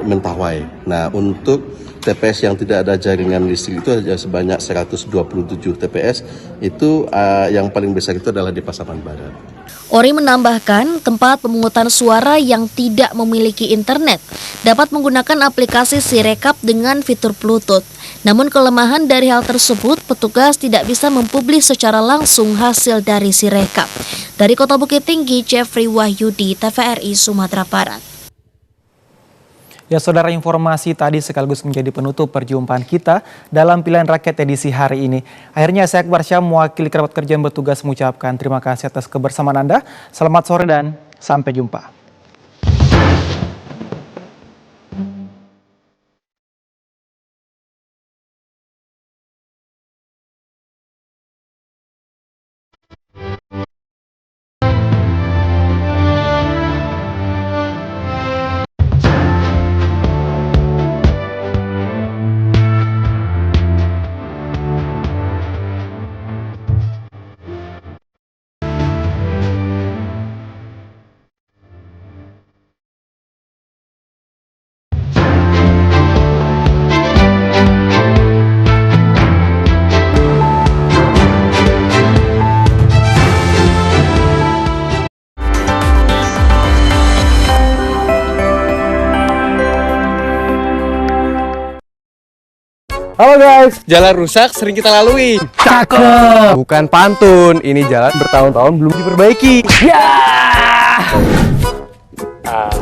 Mentawai. Nah, untuk TPS yang tidak ada jaringan listrik itu ada sebanyak 127 TPS, itu yang paling besar itu adalah di Pasaman Barat. Ori menambahkan, tempat pemungutan suara yang tidak memiliki internet dapat menggunakan aplikasi Sirekap dengan fitur Bluetooth. Namun kelemahan dari hal tersebut, petugas tidak bisa mempublis secara langsung hasil dari Sirekap. Dari Kota Bukit Tinggi, Jeffrey Wahyudi, TVRI Sumatera Barat. Ya saudara, informasi tadi sekaligus menjadi penutup perjumpaan kita dalam Pilihan Rakyat edisi hari ini. Akhirnya saya Akbar Syam mewakili kerabat kerja yang bertugas mengucapkan terima kasih atas kebersamaan Anda. Selamat sore dan sampai jumpa. Halo guys, jalan rusak sering kita lalui. Cakep. Bukan pantun, ini jalan bertahun-tahun belum diperbaiki. Ya.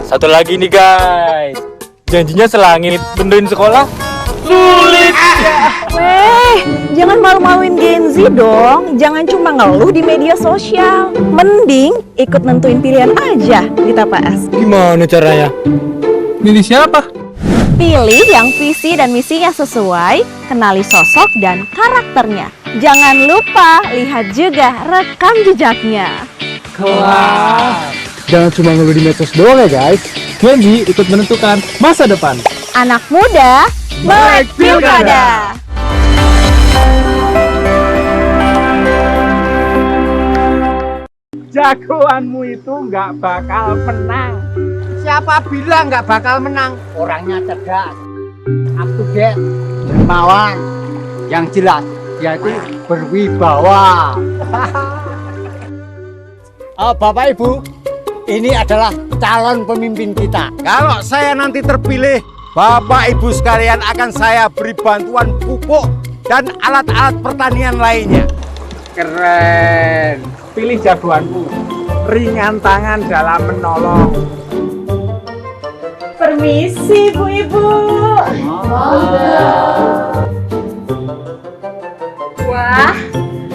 Satu lagi nih guys, janjinya selangit, benerin sekolah sulit. Jangan malu-maluin Gen Z dong. Jangan cuma ngeluh di media sosial. Mending ikut nentuin pilihan aja di TPS. Gimana caranya? Milih siapa? Pilih yang visi dan misinya sesuai, kenali sosok dan karakternya. Jangan lupa lihat juga rekam jejaknya. Kelas. Jangan cuma ngeluh di medsos doang ya guys. Gen Z ikut menentukan masa depan. Anak muda, melek pilkada. Jagoanmu itu nggak bakal menang. Siapa bilang nggak bakal menang? Orangnya cerdas, up to date, dermawan. Yang jelas, dia itu berwibawa. Bapak Ibu, ini adalah calon pemimpin kita. Kalau saya nanti terpilih, Bapak Ibu sekalian akan saya beri bantuan pupuk dan alat-alat pertanian lainnya. Keren. Pilih jagoanmu. Ringan tangan dalam menolong. Permisi Bu Ibu. Wah,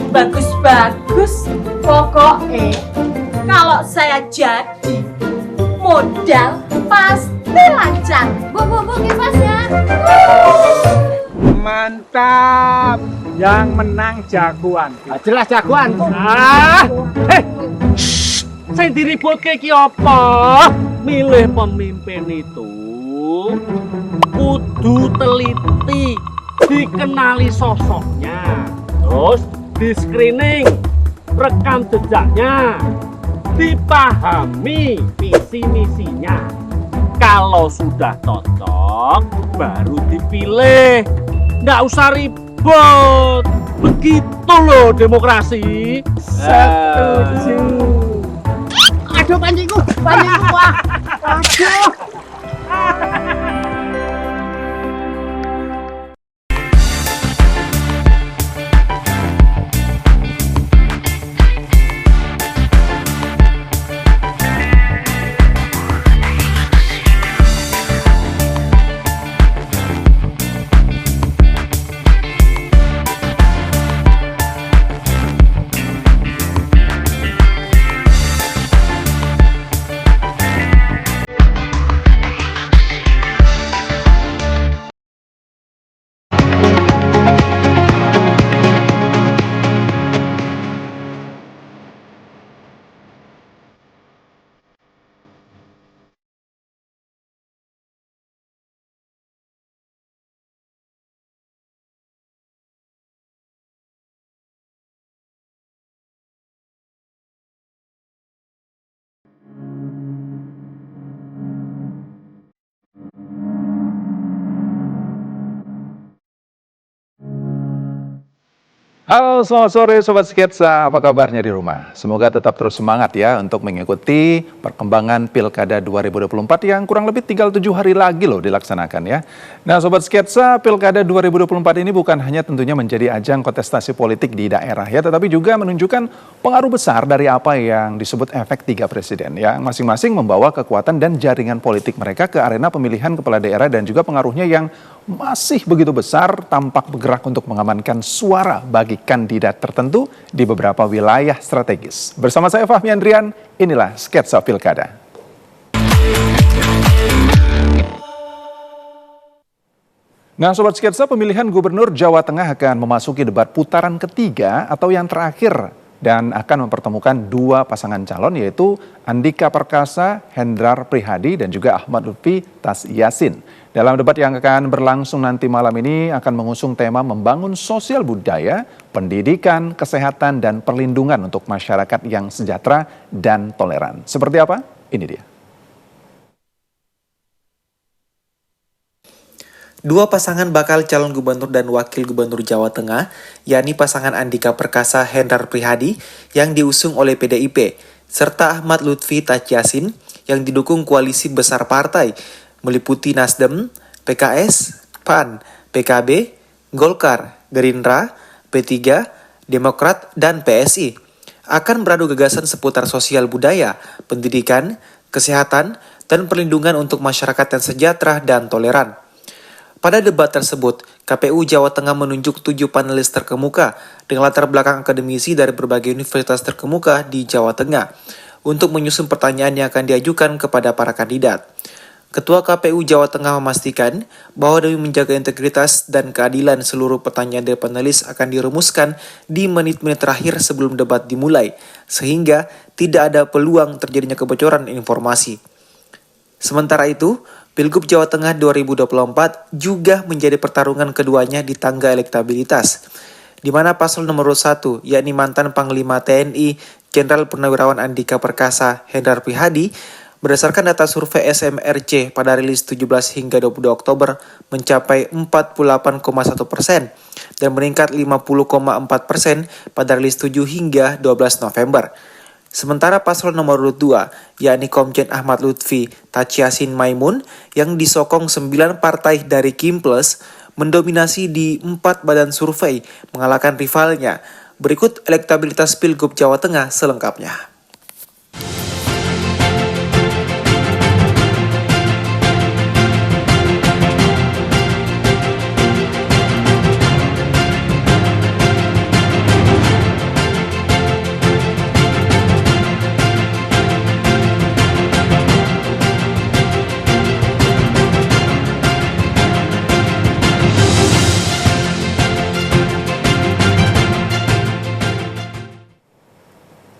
bagus-bagus. Pokoknya kalau saya jadi modal pasti lancar. Bu kipas ya. Mantap. Yang menang jagoan. Jelas jagoan. Saya diribut kayak apa? Milih pemimpin itu kudu teliti, dikenali sosoknya, terus di screening, rekam jejaknya, dipahami visi misinya. Kalau sudah cocok, baru dipilih. Nggak usah ribut. Begitu loh demokrasi. Setuju. Aduh pancingku, wah. Aduh. Halo, selamat sore Sobat Sketsa. Apa kabarnya di rumah? Semoga tetap terus semangat ya untuk mengikuti perkembangan Pilkada 2024 yang kurang lebih tinggal 7 hari lagi loh dilaksanakan ya. Nah Sobat Sketsa, Pilkada 2024 ini bukan hanya tentunya menjadi ajang kontestasi politik di daerah ya, tetapi juga menunjukkan pengaruh besar dari apa yang disebut efek 3 presiden yang masing-masing membawa kekuatan dan jaringan politik mereka ke arena pemilihan kepala daerah dan juga pengaruhnya yang masih begitu besar tampak bergerak untuk mengamankan suara bagi kandidat tertentu di beberapa wilayah strategis. Bersama saya Fahmi Andrian, inilah Sketsa Pilkada. Nah Sobat Sketsa, pemilihan Gubernur Jawa Tengah akan memasuki debat putaran ketiga atau yang terakhir dan akan mempertemukan 2 pasangan calon yaitu Andika Perkasa, Hendrar Prihadi dan juga Ahmad Lutfi Tas Yassin. Dalam debat yang akan berlangsung nanti malam ini akan mengusung tema membangun sosial budaya, pendidikan, kesehatan, dan perlindungan untuk masyarakat yang sejahtera dan toleran. Seperti apa? Ini dia. 2 pasangan bakal calon gubernur dan wakil gubernur Jawa Tengah, yakni pasangan Andika Perkasa Hendrar Prihadi yang diusung oleh PDIP, serta Ahmad Lutfi Tas Yassin yang didukung koalisi besar partai, meliputi Nasdem, PKS, PAN, PKB, Golkar, Gerindra, P3, Demokrat, dan PSI. Akan beradu gagasan seputar sosial budaya, pendidikan, kesehatan, dan perlindungan untuk masyarakat yang sejahtera dan toleran. Pada debat tersebut, KPU Jawa Tengah menunjuk 7 panelis terkemuka dengan latar belakang akademisi dari berbagai universitas terkemuka di Jawa Tengah untuk menyusun pertanyaan yang akan diajukan kepada para kandidat. Ketua KPU Jawa Tengah memastikan bahwa demi menjaga integritas dan keadilan seluruh pertanyaan dari panelis akan dirumuskan di menit-menit terakhir sebelum debat dimulai, sehingga tidak ada peluang terjadinya kebocoran informasi. Sementara itu, Pilgub Jawa Tengah 2024 juga menjadi pertarungan keduanya di tangga elektabilitas, di mana paslon nomor 1, yakni mantan Panglima TNI Jenderal Purnawirawan Andika Perkasa Hendrar Prihadi, berdasarkan data survei SMRC pada rilis 17 hingga 22 Oktober mencapai 48,1% dan meningkat 50,4% pada rilis 7 hingga 12 November. Sementara paslon nomor 2, yakni Komjen Ahmad Lutfi Tas Yassin Maimun yang disokong 9 partai dari Kim Plus, mendominasi di 4 badan survei mengalahkan rivalnya. Berikut elektabilitas Pilgub Jawa Tengah selengkapnya.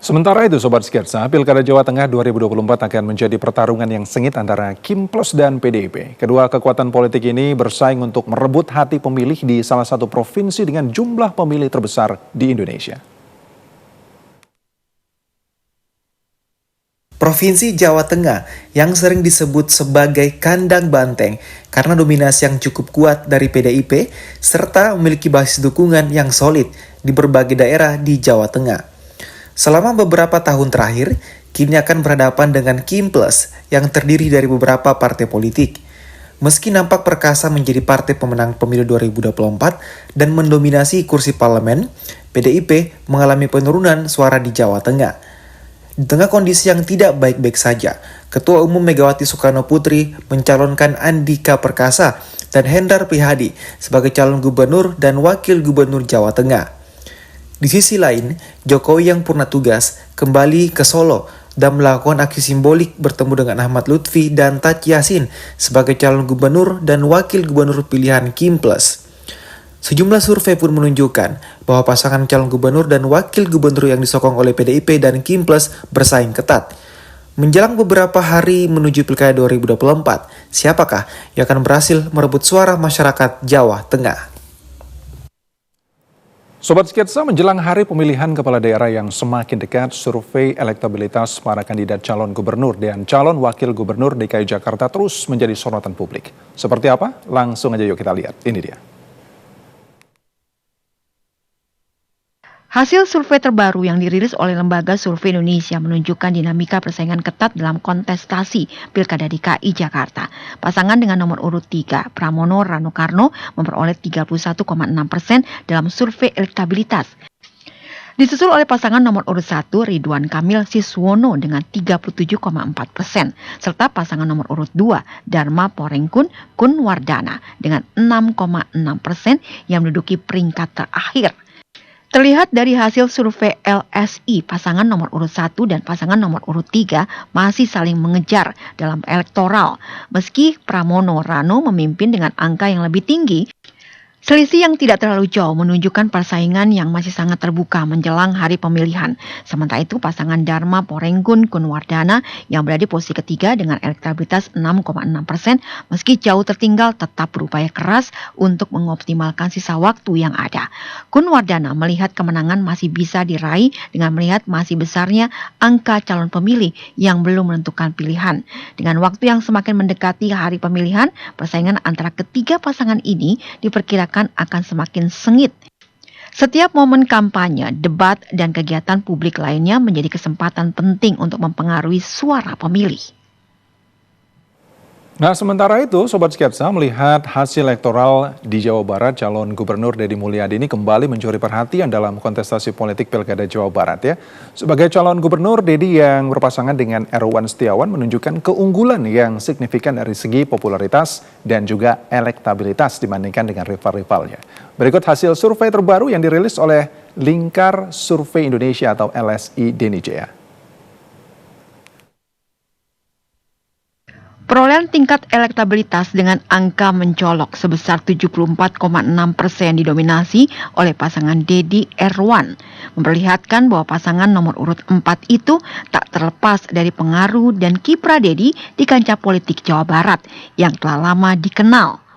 Sementara itu Sobat Sketsa, Pilkada Jawa Tengah 2024 akan menjadi pertarungan yang sengit antara Kim Plus dan PDIP. Kedua kekuatan politik ini bersaing untuk merebut hati pemilih di salah satu provinsi dengan jumlah pemilih terbesar di Indonesia. Provinsi Jawa Tengah yang sering disebut sebagai kandang banteng karena dominasi yang cukup kuat dari PDIP serta memiliki basis dukungan yang solid di berbagai daerah di Jawa Tengah. Selama beberapa tahun terakhir, kini akan berhadapan dengan Kim Plus yang terdiri dari beberapa partai politik. Meski nampak Perkasa menjadi partai pemenang pemilu 2024 dan mendominasi kursi parlemen, PDIP mengalami penurunan suara di Jawa Tengah. Di tengah kondisi yang tidak baik-baik saja, Ketua Umum Megawati Soekarno Putri mencalonkan Andika Perkasa dan Hendrar Prihadi sebagai calon gubernur dan wakil gubernur Jawa Tengah. Di sisi lain, Jokowi yang purna tugas kembali ke Solo dan melakukan aksi simbolik bertemu dengan Ahmad Lutfi dan Tas Yassin sebagai calon gubernur dan wakil gubernur pilihan Kim Plus. Sejumlah survei pun menunjukkan bahwa pasangan calon gubernur dan wakil gubernur yang disokong oleh PDIP dan Kim Plus bersaing ketat. Menjelang beberapa hari menuju Pilkada 2024, siapakah yang akan berhasil merebut suara masyarakat Jawa Tengah? Sobat Sketsa, menjelang hari pemilihan kepala daerah yang semakin dekat, survei elektabilitas para kandidat calon gubernur dan calon wakil gubernur DKI Jakarta terus menjadi sorotan publik. Seperti apa? Langsung aja yuk kita lihat. Ini dia. Hasil survei terbaru yang dirilis oleh Lembaga Survei Indonesia menunjukkan dinamika persaingan ketat dalam kontestasi Pilkada DKI Jakarta. Pasangan dengan nomor urut 3, Pramono Rano Karno, memperoleh 31,6% dalam survei elektabilitas. Disusul oleh pasangan nomor urut 1, Ridwan Kamil Siswono dengan 37,4%, serta pasangan nomor urut 2, Dharma Porengkun Kunwardana dengan 6,6% yang menduduki peringkat terakhir. Terlihat dari hasil survei LSI, pasangan nomor urut 1 dan pasangan nomor urut 3 masih saling mengejar dalam elektoral. Meski Pramono Rano memimpin dengan angka yang lebih tinggi, selisih yang tidak terlalu jauh menunjukkan persaingan yang masih sangat terbuka menjelang hari pemilihan. Sementara itu pasangan Dharma Porengkun Kunwardana yang berada di posisi ketiga dengan elektabilitas 6,6% meski jauh tertinggal tetap berupaya keras untuk mengoptimalkan sisa waktu yang ada. Kunwardana melihat kemenangan masih bisa diraih dengan melihat masih besarnya angka calon pemilih yang belum menentukan pilihan. Dengan waktu yang semakin mendekati hari pemilihan, persaingan antara ketiga pasangan ini diperkirakan akan semakin sengit. Setiap momen kampanye, debat, dan kegiatan publik lainnya menjadi kesempatan penting untuk mempengaruhi suara pemilih. Nah, sementara itu, Sobat Sketsa melihat hasil elektoral di Jawa Barat, calon gubernur Deddy Mulyadi ini kembali mencuri perhatian dalam kontestasi politik Pilkada Jawa Barat ya. Sebagai calon gubernur, Deddy yang berpasangan dengan Erwan Setiawan menunjukkan keunggulan yang signifikan dari segi popularitas dan juga elektabilitas dibandingkan dengan rival-rivalnya. Berikut hasil survei terbaru yang dirilis oleh Lingkar Survei Indonesia atau LSI Denny Jaya. Perolehan tingkat elektabilitas dengan angka mencolok sebesar 74,6% didominasi oleh pasangan Deddy Erwan, memperlihatkan bahwa pasangan nomor urut 4 itu tak terlepas dari pengaruh dan kiprah Deddy di kancah politik Jawa Barat yang telah lama dikenal.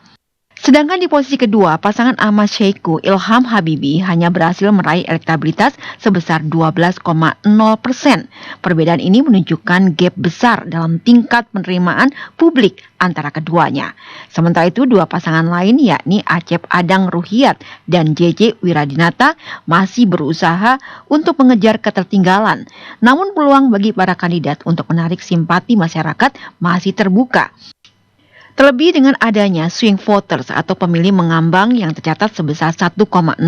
Sedangkan di posisi kedua, pasangan Ahmad Syeku Ilham Habibie hanya berhasil meraih elektabilitas sebesar 12,0%. Perbedaan ini menunjukkan gap besar dalam tingkat penerimaan publik antara keduanya. Sementara itu, dua pasangan lain yakni Acep Adang Ruhiat dan JJ Wiradinata masih berusaha untuk mengejar ketertinggalan. Namun peluang bagi para kandidat untuk menarik simpati masyarakat masih terbuka. Terlebih dengan adanya swing voters atau pemilih mengambang yang tercatat sebesar 1,6%.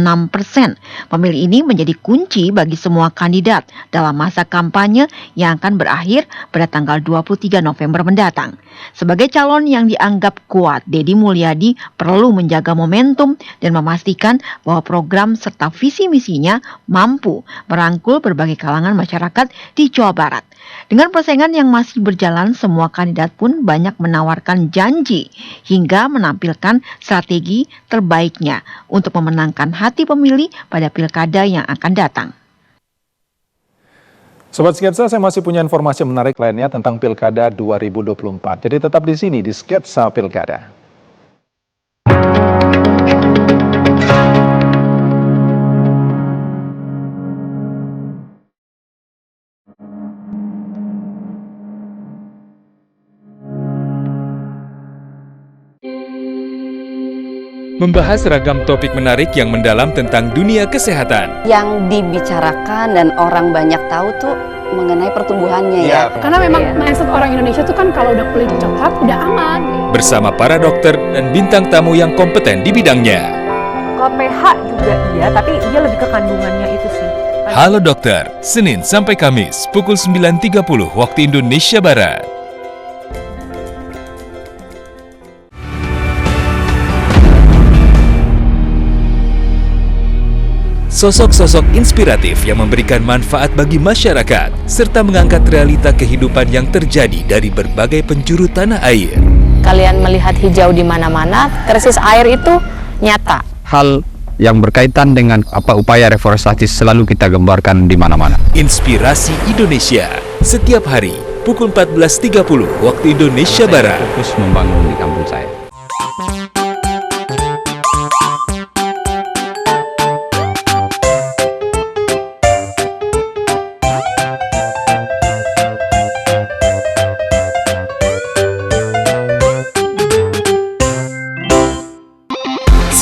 Pemilih ini menjadi kunci bagi semua kandidat dalam masa kampanye yang akan berakhir pada tanggal 23 November mendatang. Sebagai calon yang dianggap kuat, Deddy Mulyadi perlu menjaga momentum dan memastikan bahwa program serta visi misinya mampu merangkul berbagai kalangan masyarakat di Jawa Barat. Dengan persaingan yang masih berjalan, semua kandidat pun banyak menawarkan janji hingga menampilkan strategi terbaiknya untuk memenangkan hati pemilih pada pilkada yang akan datang. Sobat Sketsa, saya masih punya informasi menarik lainnya tentang Pilkada 2024. Jadi tetap di sini di Sketsa Pilkada. Membahas ragam topik menarik yang mendalam tentang dunia kesehatan. Yang dibicarakan dan orang banyak tahu tuh mengenai pertumbuhannya ya. Karena memang mindset orang Indonesia tuh kan kalau udah kulit coklat udah aman. Bersama para dokter dan bintang tamu yang kompeten di bidangnya. Kalau pH juga iya, tapi dia lebih ke kandungannya itu sih. Halo Dokter, Senin sampai Kamis pukul 9.30 waktu Indonesia Barat. Sosok-sosok inspiratif yang memberikan manfaat bagi masyarakat, serta mengangkat realita kehidupan yang terjadi dari berbagai penjuru tanah air. Kalian melihat hijau di mana-mana, krisis air itu nyata. Hal yang berkaitan dengan upaya reforestasi selalu kita gambarkan di mana-mana. Inspirasi Indonesia, setiap hari pukul 14.30 waktu Indonesia Barat. Fokus membangun di kampung saya.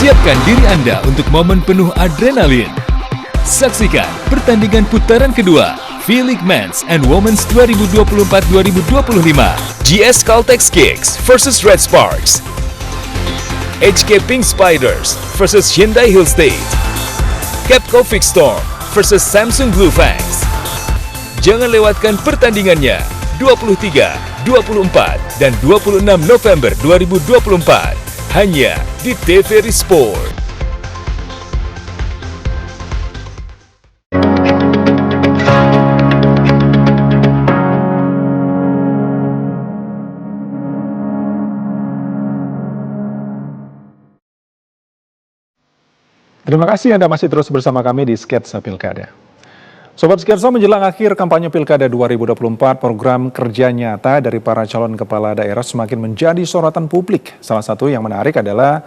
Siapkan diri Anda untuk momen penuh adrenalin. Saksikan pertandingan putaran kedua V-League Men's and Women's 2024-2025. GS Caltex Kicks versus Red Sparks. HK Pink Spiders versus Hyundai Hill State. Capco Fix Storm versus Samsung Blue Fangs. Jangan lewatkan pertandingannya 23, 24, dan 26 November 2024 hanya di TVRI Sport. Terima kasih Anda masih terus bersama kami di Sketsa Pilkada. Sobat Sketsa, menjelang akhir kampanye Pilkada 2024, program kerja nyata dari para calon kepala daerah semakin menjadi sorotan publik. Salah satu yang menarik adalah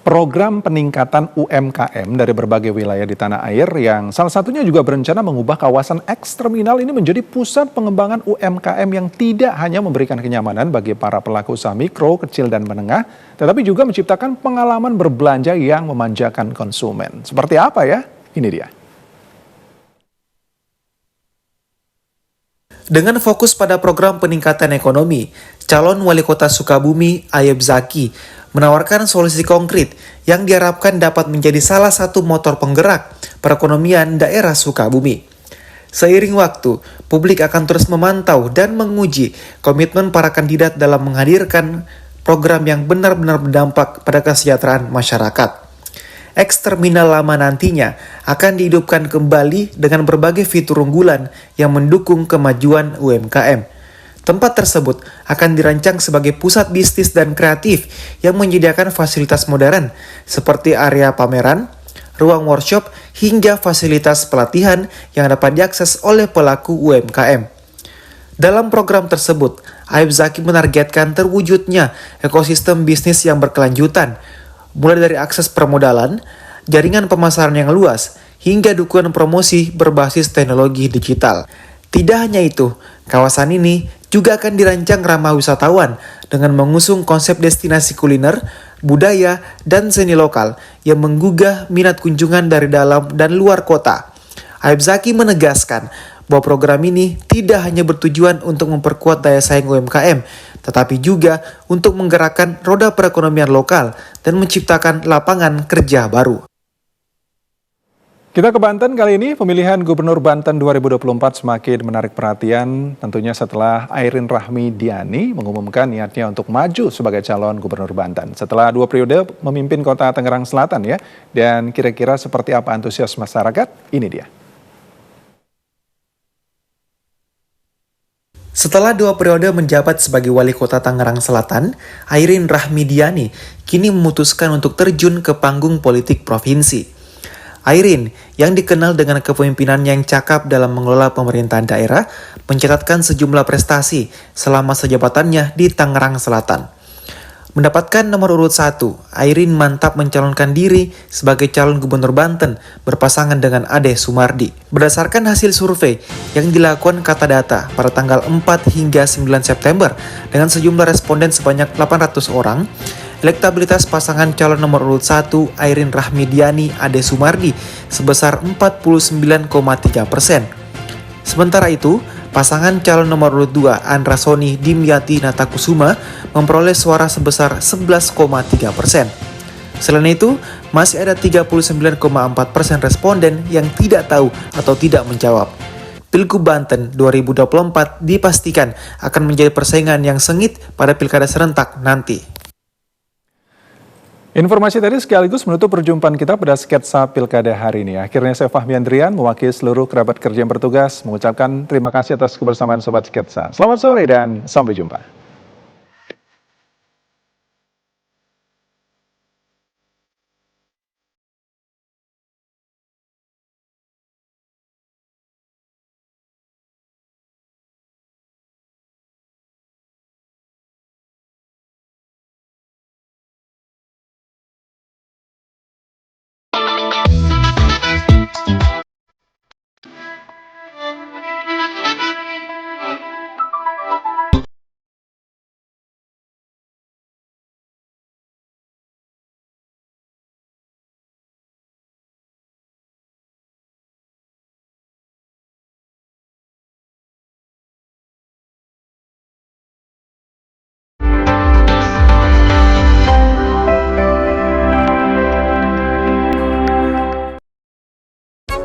program peningkatan UMKM dari berbagai wilayah di tanah air yang salah satunya juga berencana mengubah kawasan eks-terminal ini menjadi pusat pengembangan UMKM yang tidak hanya memberikan kenyamanan bagi para pelaku usaha mikro, kecil, dan menengah, tetapi juga menciptakan pengalaman berbelanja yang memanjakan konsumen. Seperti apa ya? Ini dia. Dengan fokus pada program peningkatan ekonomi, calon wali kota Sukabumi, Ayub Zaki, menawarkan solusi konkret yang diharapkan dapat menjadi salah satu motor penggerak perekonomian daerah Sukabumi. Seiring waktu, publik akan terus memantau dan menguji komitmen para kandidat dalam menghadirkan program yang benar-benar berdampak pada kesejahteraan masyarakat. Eks-terminal lama nantinya akan dihidupkan kembali dengan berbagai fitur unggulan yang mendukung kemajuan UMKM. Tempat tersebut akan dirancang sebagai pusat bisnis dan kreatif yang menyediakan fasilitas modern seperti area pameran, ruang workshop, hingga fasilitas pelatihan yang dapat diakses oleh pelaku UMKM. Dalam program tersebut, Ayub Zaki menargetkan terwujudnya ekosistem bisnis yang berkelanjutan, mulai dari akses permodalan, jaringan pemasaran yang luas, hingga dukungan promosi berbasis teknologi digital. Tidak hanya itu, kawasan ini juga akan dirancang ramah wisatawan dengan mengusung konsep destinasi kuliner, budaya, dan seni lokal yang menggugah minat kunjungan dari dalam dan luar kota. Ayub Zaki menegaskan bahwa program ini tidak hanya bertujuan untuk memperkuat daya saing UMKM, tetapi juga untuk menggerakkan roda perekonomian lokal dan menciptakan lapangan kerja baru. Kita ke Banten kali ini, pemilihan Gubernur Banten 2024 semakin menarik perhatian tentunya setelah Airin Rahmidiani mengumumkan niatnya untuk maju sebagai calon Gubernur Banten. Setelah 2 periode memimpin kota Tangerang Selatan ya, dan kira-kira seperti apa antusias masyarakat, ini dia. Setelah 2 periode menjabat sebagai wali kota Tangerang Selatan, Airin Rahmidiani kini memutuskan untuk terjun ke panggung politik provinsi. Airin, yang dikenal dengan kepemimpinan yang cakap dalam mengelola pemerintahan daerah, mencatatkan sejumlah prestasi selama sejabatannya di Tangerang Selatan. Mendapatkan nomor urut 1, Airin mantap mencalonkan diri sebagai calon gubernur Banten berpasangan dengan Ade Sumardi. Berdasarkan hasil survei yang dilakukan Kata Data pada tanggal 4 hingga 9 September dengan sejumlah responden sebanyak 800 orang, elektabilitas pasangan calon nomor urut 1 Airin Rahmidiani Ade Sumardi sebesar 49,3%. Sementara itu, pasangan calon nomor urut 2 Andra Soni Dimyati Natakusuma memperoleh suara sebesar 11,3%. Selain itu, masih ada 39,4% responden yang tidak tahu atau tidak menjawab. Pilgub Banten 2024 dipastikan akan menjadi persaingan yang sengit pada pilkada serentak nanti. Informasi tadi sekaligus menutup perjumpaan kita pada Sketsa Pilkada hari ini. Akhirnya saya Fahmi Andrian mewakili seluruh kerabat kerja yang bertugas mengucapkan terima kasih atas kebersamaan Sobat Sketsa. Selamat sore dan sampai jumpa.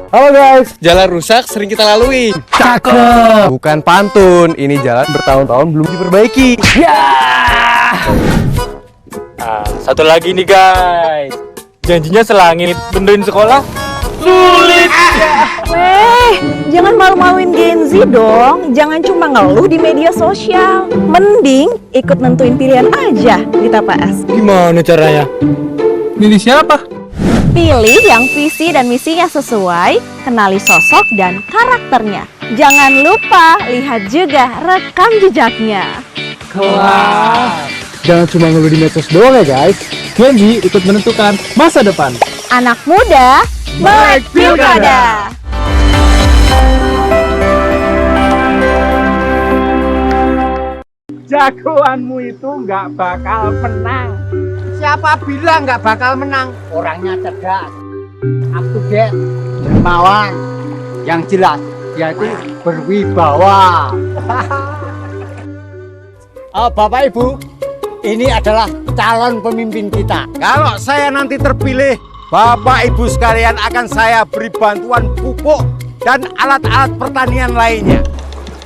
Halo guys, jalan rusak sering kita lalui. Cakep. Bukan pantun, ini jalan bertahun-tahun belum diperbaiki. Satu lagi nih guys, janjinya selangit, benerin sekolah sulit. Weh, jangan malu-maluin Gen Z dong. Jangan cuma ngeluh di media sosial. Mending ikut nentuin pilihan aja di TPS. Gimana caranya? Milih siapa? Pilih yang visi dan misinya sesuai, kenali sosok dan karakternya. Jangan lupa lihat juga rekam jejaknya. Kelas. Jangan cuma ngeluh di medsos doang ya guys. Gen Z ikut menentukan masa depan. Anak muda, melek pilkada. Jagoanmu itu nggak bakal menang. Siapa bilang nggak bakal menang? Orangnya cerdas, up to date, dermawan. Yang jelas, dia itu berwibawa. Bapak Ibu, ini adalah calon pemimpin kita. Kalau saya nanti terpilih, Bapak Ibu sekalian akan saya beri bantuan pupuk dan alat-alat pertanian lainnya.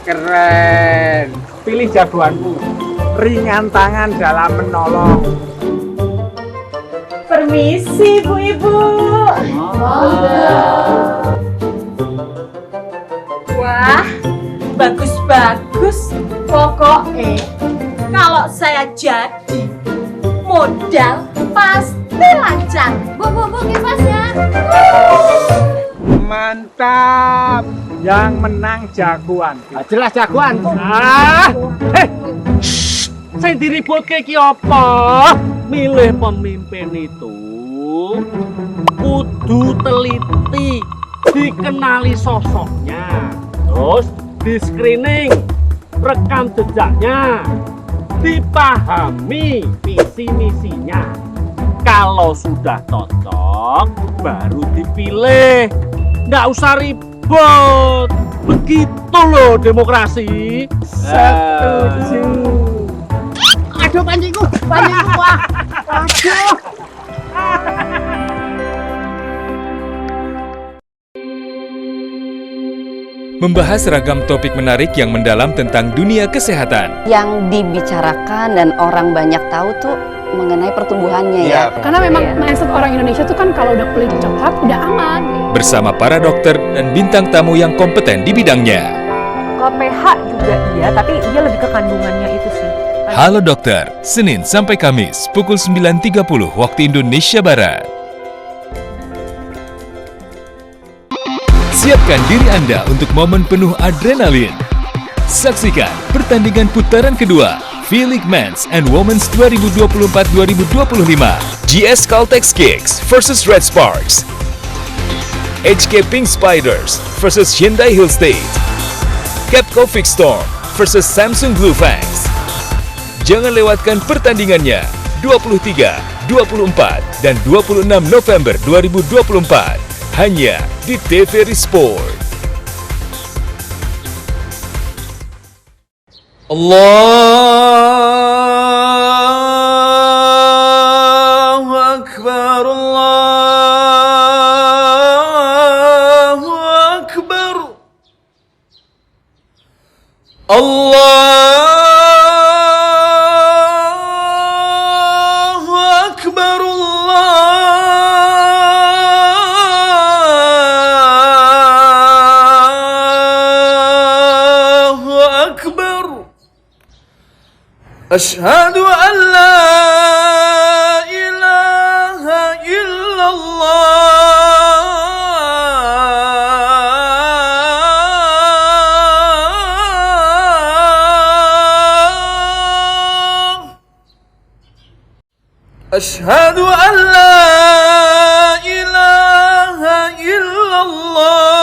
Keren. Pilih jagoanmu. Ringan tangan dalam menolong. Permisi Bu Ibu. Wah, bagus-bagus. Pokoknya kalau saya jadi modal pasti lancar. Bu, kipasnya. Mantap. Yang menang jagoan. Jelas jagoan. Saya diribut kayak apa? Milih pemimpin itu kudu teliti, dikenali sosoknya, terus di screening, rekam jejaknya, dipahami visi misinya. Kalau sudah cocok, baru dipilih. Nggak usah ribut. Begitu loh demokrasi. Setuju. Aduh pancingku, wah. Aduh. Membahas ragam topik menarik yang mendalam tentang dunia kesehatan. Yang dibicarakan dan orang banyak tahu tuh mengenai pertumbuhannya ya. Karena memang mindset orang Indonesia tuh kan kalau udah kulit coklat udah aman. Bersama para dokter dan bintang tamu yang kompeten di bidangnya. Kalau pH juga iya, tapi dia lebih ke kandungannya itu sih. Halo Dokter, Senin sampai Kamis pukul 9.30 waktu Indonesia Barat. Siapkan diri Anda untuk momen penuh adrenalin. Saksikan pertandingan putaran kedua V-League Men's and Women's 2024-2025 GS Caltex Kicks versus Red Sparks, HK Pink Spiders versus Hyundai Hill State, Capco Fix Storm versus Samsung Blue Fangs. Jangan lewatkan pertandingannya 23, 24, dan 26 November 2024 hanya di TVRI Sport. Allahu Akbar, Allahu Akbar, Allahu Akbar, Allahu Akbar. أشهد أن لا إله إلا الله أشهد أن لا إله إلا الله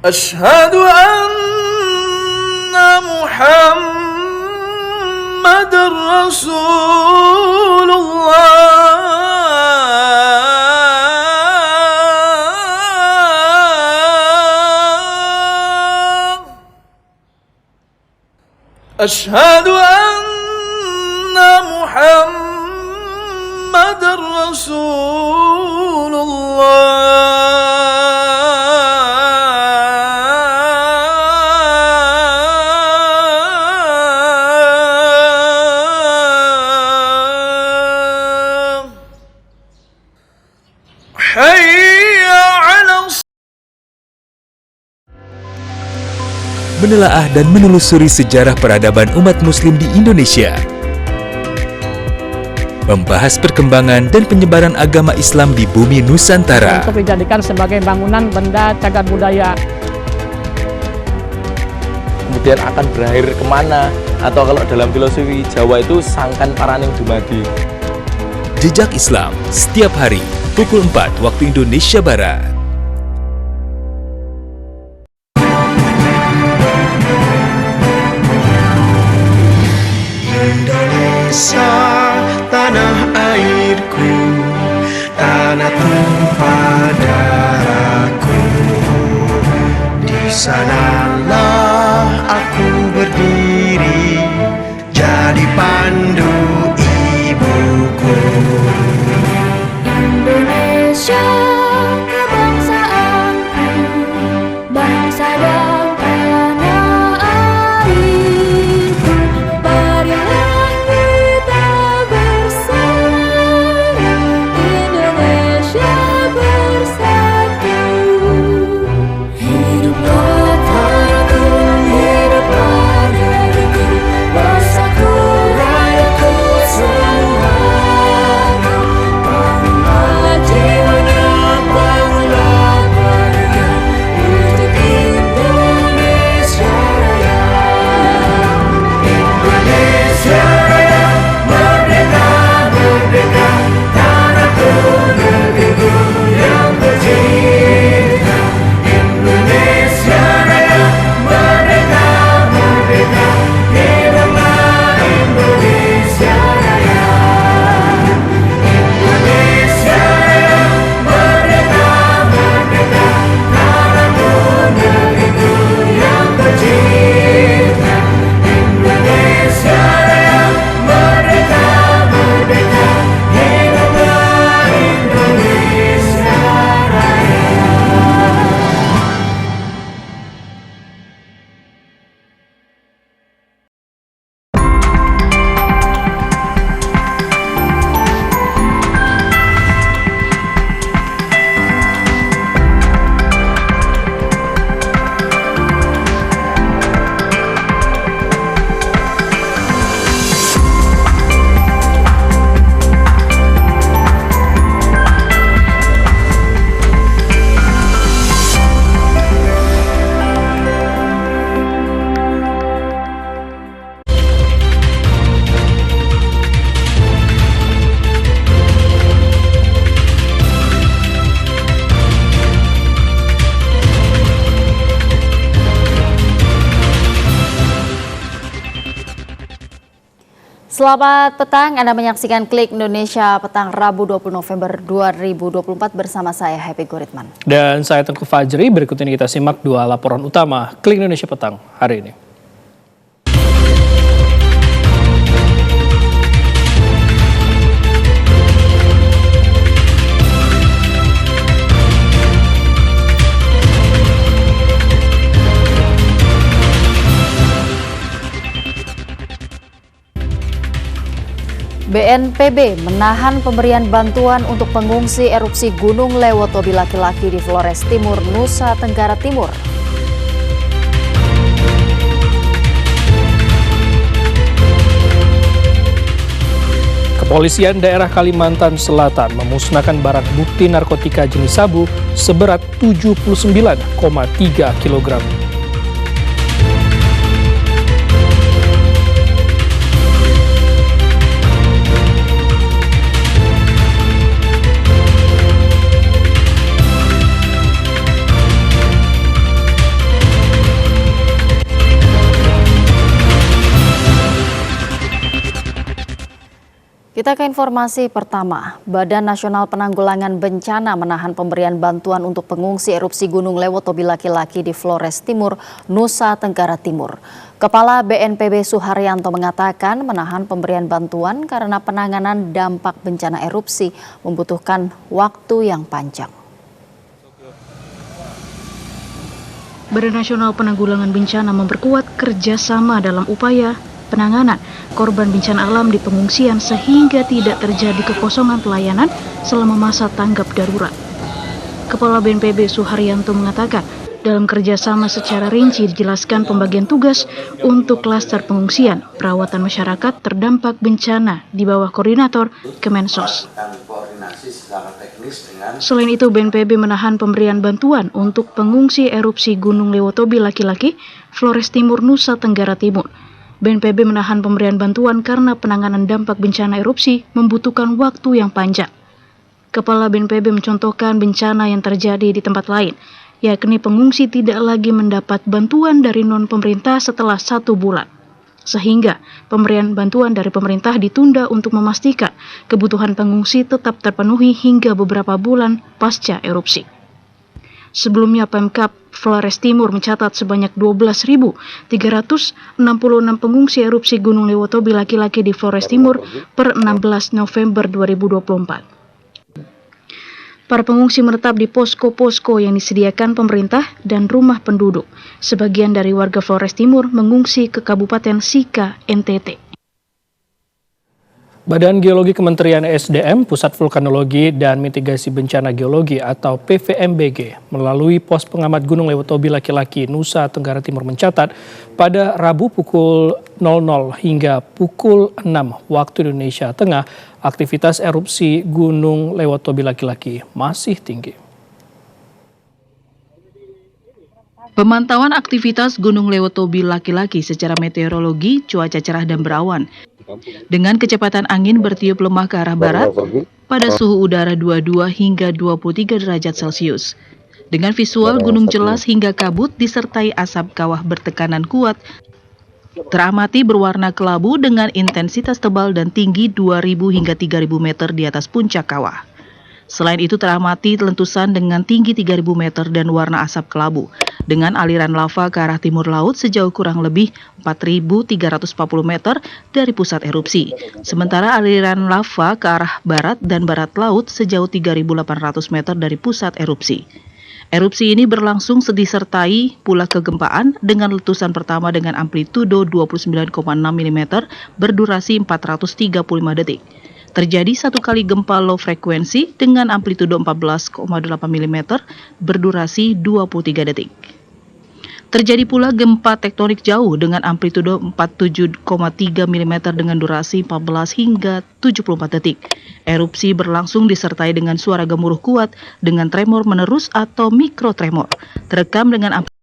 أشهد أن محمد رسول الله أشهد أن محمد رسول الله حي على Menelaah dan menelusuri sejarah peradaban umat muslim di Indonesia. Membahas perkembangan dan penyebaran agama Islam di bumi Nusantara. Untuk dijadikan sebagai bangunan benda cagar budaya. Kemudian akan berakhir kemana? Atau kalau dalam filosofi Jawa itu sangkan paraning dumadi. Jejak Islam setiap hari pukul 4 waktu Indonesia Barat. Indonesia, tanah airku, tanah tumpah darahku. Di sanalah aku berdiri, jadi pandu ibuku. Indonesia, kebangsaanku, bangsa dan tanah airku. Marilah kita bersama, Indonesia bersatu. Hiduplah tanahku, hiduplah negeriku, bersatu rakyatku semua. Bangunlah jiwanya, bangunlah mereka untuk Indonesia Raya. Indonesia Raya, merdeka, merdeka, tanahku, negeriku yang tercinta. Indonesia Raya, merdeka, merdeka, hiduplah Indonesia Raya. Indonesia Raya, merdeka, merdeka, tanahku, negeriku yang tercinta. Indonesia Raya, merdeka, merdeka, hiduplah Indonesia Raya. Selamat petang, Anda menyaksikan Klik Indonesia Petang Rabu 20 November 2024 bersama saya Happy Guritman. Dan saya Tengku Fajri, berikut ini kita simak dua laporan utama Klik Indonesia Petang hari ini. BNPB menahan pemberian bantuan untuk pengungsi erupsi Gunung Lewotobi laki-laki di Flores Timur, Nusa Tenggara Timur. Kepolisian daerah Kalimantan Selatan memusnahkan barang bukti narkotika jenis sabu seberat 79,3 kg. Kita ke informasi pertama. Badan Nasional Penanggulangan Bencana menahan pemberian bantuan untuk pengungsi erupsi Gunung Lewotobi laki-laki di Flores Timur, Nusa Tenggara Timur. Kepala BNPB Suharyanto mengatakan menahan pemberian bantuan karena penanganan dampak bencana erupsi membutuhkan waktu yang panjang. Badan Nasional Penanggulangan Bencana memperkuat kerjasama dalam upaya penanganan korban bencana alam di pengungsian sehingga tidak terjadi kekosongan pelayanan selama masa tanggap darurat. Kepala BNPB Suharyanto mengatakan, dalam kerjasama secara rinci dijelaskan pembagian tugas untuk klaster pengungsian, perawatan masyarakat terdampak bencana di bawah koordinator Kemensos. Selain itu, BNPB menahan pemberian bantuan untuk pengungsi erupsi Gunung Lewotobi laki-laki, Flores Timur, Nusa Tenggara Timur. BNPB menahan pemberian bantuan karena penanganan dampak bencana erupsi membutuhkan waktu yang panjang. Kepala BNPB mencontohkan bencana yang terjadi di tempat lain, yakni pengungsi tidak lagi mendapat bantuan dari non-pemerintah setelah 1 bulan. Sehingga pemberian bantuan dari pemerintah ditunda untuk memastikan kebutuhan pengungsi tetap terpenuhi hingga beberapa bulan pasca erupsi. Sebelumnya Pemkab Flores Timur mencatat sebanyak 12.366 pengungsi erupsi Gunung Lewotobi laki-laki di Flores Timur per 16 November 2024. Para pengungsi menetap di posko-posko yang disediakan pemerintah dan rumah penduduk. Sebagian dari warga Flores Timur mengungsi ke Kabupaten Sika, NTT. Badan Geologi Kementerian SDM, Pusat Vulkanologi dan Mitigasi Bencana Geologi atau PVMBG melalui pos pengamat Gunung Lewotobi laki-laki Nusa Tenggara Timur mencatat pada Rabu pukul 00 hingga pukul 6 waktu Indonesia Tengah, aktivitas erupsi Gunung Lewotobi laki-laki masih tinggi. Pemantauan aktivitas Gunung Lewotobi laki-laki secara meteorologi, cuaca cerah dan berawan. Dengan kecepatan angin bertiup lemah ke arah barat pada suhu udara 22 hingga 23 derajat Celcius. Dengan visual gunung jelas hingga kabut disertai asap kawah bertekanan kuat, teramati berwarna kelabu dengan intensitas tebal dan tinggi 2.000 hingga 3.000 meter di atas puncak kawah. Selain itu teramati letusan dengan tinggi 3.000 meter dan warna asap kelabu, dengan aliran lava ke arah timur laut sejauh kurang lebih 4.340 meter dari pusat erupsi. Sementara aliran lava ke arah barat dan barat laut sejauh 3.800 meter dari pusat erupsi. Erupsi ini berlangsung disertai pula kegempaan dengan letusan pertama dengan amplitudo 29,6 mm berdurasi 435 detik. Terjadi satu kali gempa low frekuensi dengan amplitudo 14,8 mm berdurasi 23 detik. Terjadi pula gempa tektonik jauh dengan amplitudo 47,3 mm dengan durasi 14 hingga 74 detik. Erupsi berlangsung disertai dengan suara gemuruh kuat dengan tremor menerus atau mikrotremor, terekam dengan amplitudo